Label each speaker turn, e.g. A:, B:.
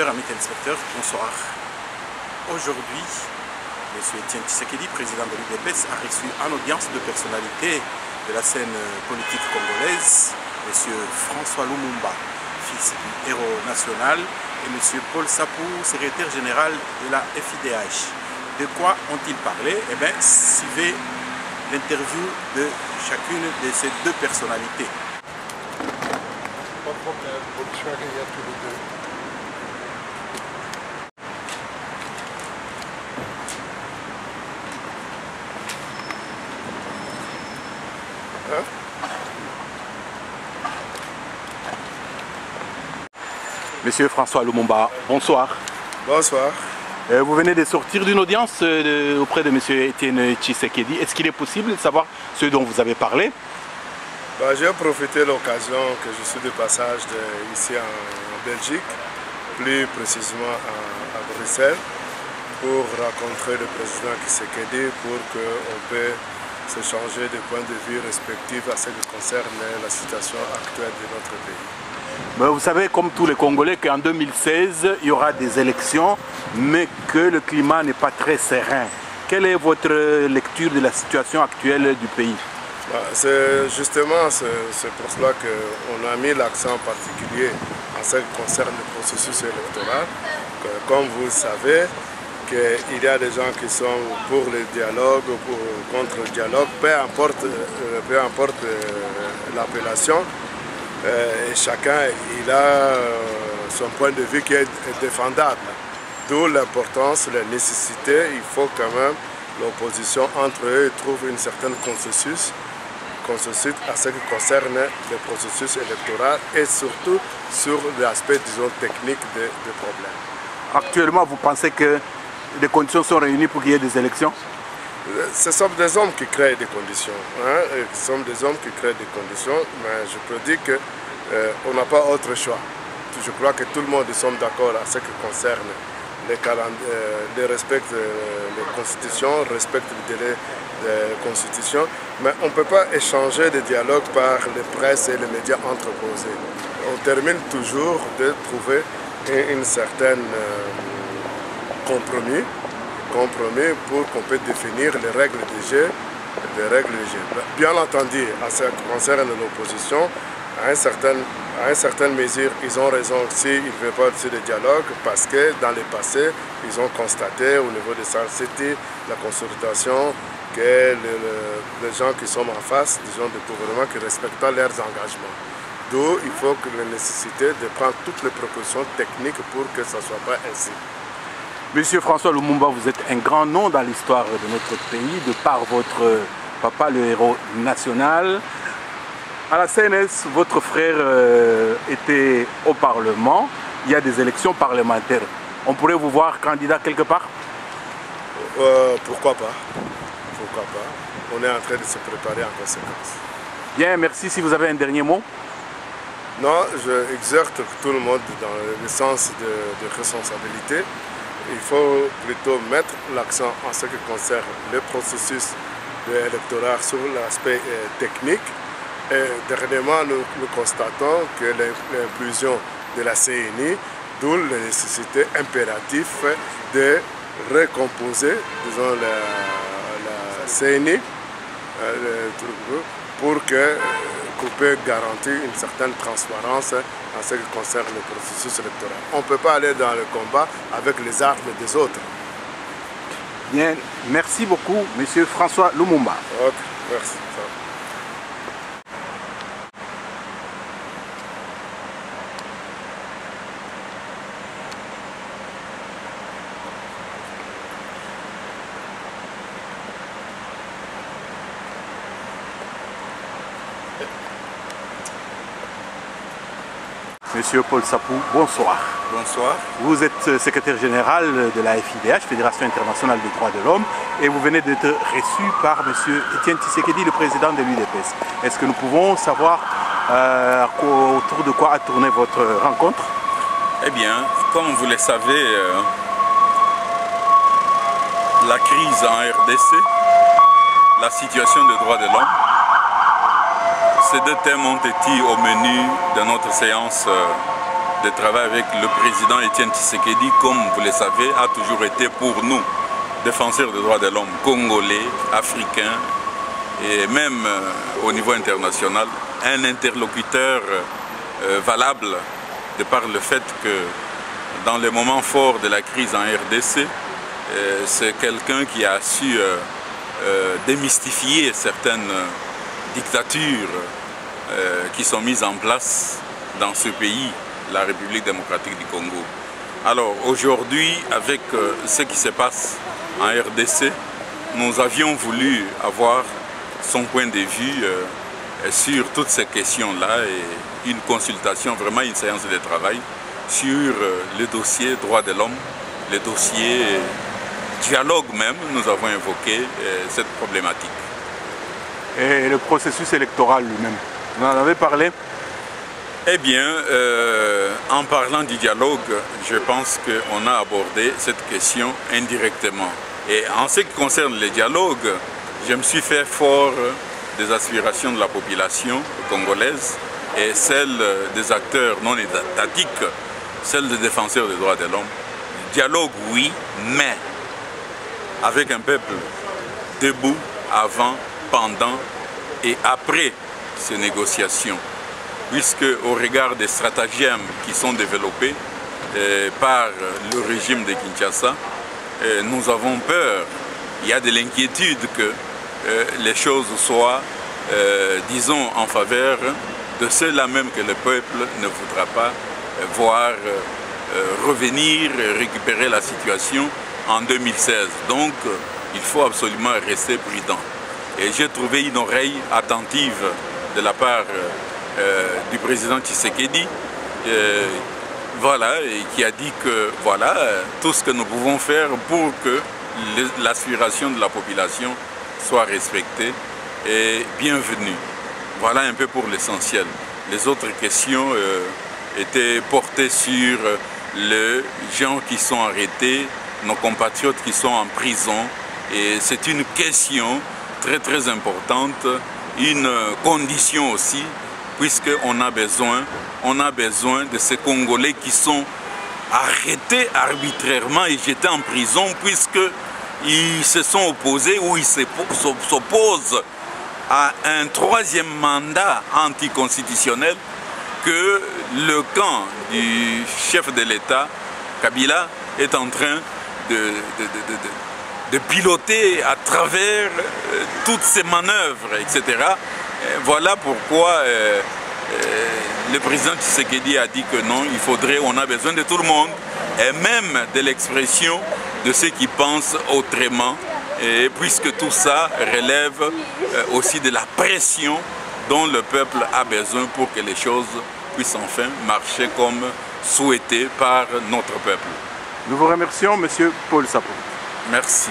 A: téléspectateurs, amis téléspectateurs, bonsoir. Aujourd'hui, M. Etienne Tshisekedi, président de l'UDPS, a reçu en audience de personnalités de la scène politique congolaise, M. François Lumumba, fils du héros national, et M. Paul Sapou, secrétaire général de la FIDH. De quoi ont-ils parlé? Eh bien, suivez l'interview de chacune de ces deux personnalités.
B: Pas de problème, bonne soirée à tous les deux.
A: Monsieur François Lumumba, bonsoir.
B: Bonsoir.
A: Vous venez de sortir d'une audience auprès de Monsieur Etienne Tshisekedi. Est-ce qu'il est possible de savoir ce dont vous avez parlé?
B: J'ai profité de l'occasion que je suis de passage ici en Belgique, plus précisément à Bruxelles, pour rencontrer le président Tshisekedi pour qu'on puisse s'échanger des points de vue respectifs à ce qui concerne la situation actuelle de notre pays.
A: Vous savez, comme tous les Congolais, qu'en 2016, il y aura des élections, mais que le climat n'est pas très serein. Quelle est votre lecture de la situation actuelle du pays?
B: C'est justement c'est pour cela qu'on a mis l'accent particulier en ce qui concerne le processus électoral. Comme vous le savez, qu'il y a des gens qui sont pour le dialogue ou contre le dialogue, peu importe l'appellation. Et chacun il a son point de vue qui est défendable. D'où l'importance, la nécessité, il faut quand même l'opposition entre eux trouve une certaine consensus à ce qui concerne le processus électoral et surtout sur l'aspect, disons, technique des problèmes.
A: Actuellement, vous pensez que les conditions sont réunies pour qu'il y ait des élections?
B: Ce sont des hommes qui créent des conditions. Ce sont des hommes qui créent des conditions, mais je peux dire qu'on n'a pas autre choix. Je crois que tout le monde est d'accord à ce qui concerne les respectent les constitutions, respectent le délai de constitution, mais on ne peut pas échanger des dialogues par les presses et les médias entreposés. On termine toujours de trouver une certaine compromis pour qu'on puisse définir les règles du jeu. Bien entendu, en ce qui concerne l'opposition, à une certaine mesure, ils ont raison s'ils ne veulent pas de dialogue parce que dans le passé, ils ont constaté au niveau de Sun City, la consultation, que les gens qui sont en face, disons, du gouvernement, qui respectent leurs engagements. D'où il faut que la nécessité de prendre toutes les précautions techniques pour que ça ne soit pas ainsi.
A: Monsieur François Lumumba, vous êtes un grand nom dans l'histoire de notre pays, de par votre papa, le héros national. À la CNS, votre frère était au Parlement. Il y a des élections parlementaires. On pourrait vous voir candidat quelque part?
B: Pourquoi pas? Pourquoi pas? On est en train de se préparer en conséquence.
A: Bien, merci. Si vous avez un dernier mot?
B: Non, je exerce tout le monde dans le sens de responsabilité. Il faut plutôt mettre l'accent en ce qui concerne le processus électoral sur l'aspect technique. Et dernièrement, nous constatons que l'inclusion de la CNI, d'où la nécessité impérative de recomposer, disons, la CNI pour qu'on puisse garantir une certaine transparence en ce qui concerne le processus électoral. On ne peut pas aller dans le combat avec les armes des autres.
A: Bien, merci beaucoup, Monsieur François Lumumba.
B: Ok, merci.
A: Monsieur Paul Sapou, bonsoir.
C: Bonsoir.
A: Vous êtes secrétaire général de la FIDH, Fédération internationale des droits de l'homme, et vous venez d'être reçu par Monsieur Etienne Tshisekedi, le président de l'UDPS. Est-ce que nous pouvons savoir autour de quoi a tourné votre rencontre?
C: Eh bien, comme vous le savez, la crise en RDC, la situation des droits de l'homme, ces deux thèmes ont été au menu de notre séance de travail avec le président Étienne Tshisekedi, comme vous le savez, a toujours été pour nous, défenseurs des droits de l'homme, congolais, africains et même au niveau international, un interlocuteur valable de par le fait que dans les moments forts de la crise en RDC, c'est quelqu'un qui a su démystifier certaines dictatures qui sont mises en place dans ce pays, la République démocratique du Congo. Alors aujourd'hui, avec ce qui se passe en RDC, nous avions voulu avoir son point de vue sur toutes ces questions-là et une consultation, vraiment une séance de travail sur le dossier droits de l'homme, le dossier dialogue même, nous avons évoqué cette problématique.
A: Et le processus électoral lui-même, vous en avez parlé?
C: Eh bien, en parlant du dialogue, je pense qu'on a abordé cette question indirectement. Et en ce qui concerne le dialogue, je me suis fait fort des aspirations de la population congolaise et celles des acteurs non étatiques, celles des défenseurs des droits de l'homme. Dialogue, oui, mais avec un peuple debout avant, pendant et après ces négociations. Puisque au regard des stratagèmes qui sont développés par le régime de Kinshasa, nous avons peur, il y a de l'inquiétude que les choses soient, disons, en faveur de ceux-là même que le peuple ne voudra pas voir revenir, récupérer la situation en 2016. Donc, il faut absolument rester prudent. Et j'ai trouvé une oreille attentive de la part du président Tshisekedi, voilà, et qui a dit que voilà, tout ce que nous pouvons faire pour que l'aspiration de la population soit respectée est bienvenue. Voilà un peu pour l'essentiel. Les autres questions étaient portées sur les gens qui sont arrêtés, nos compatriotes qui sont en prison. Et c'est une question très très importante, une condition aussi, puisqu'on a besoin de ces Congolais qui sont arrêtés arbitrairement et jetés en prison, puisqu'ils se sont opposés ou ils s'opposent à un troisième mandat anticonstitutionnel que le camp du chef de l'État, Kabila, est en train de piloter à travers toutes ces manœuvres, etc. Voilà pourquoi le président Tshisekedi a dit que non, on a besoin de tout le monde, et même de l'expression de ceux qui pensent autrement, et puisque tout ça relève aussi de la pression dont le peuple a besoin pour que les choses puissent enfin marcher comme souhaité par notre peuple.
A: Nous vous remercions, Monsieur Paul Sapon.
C: Merci.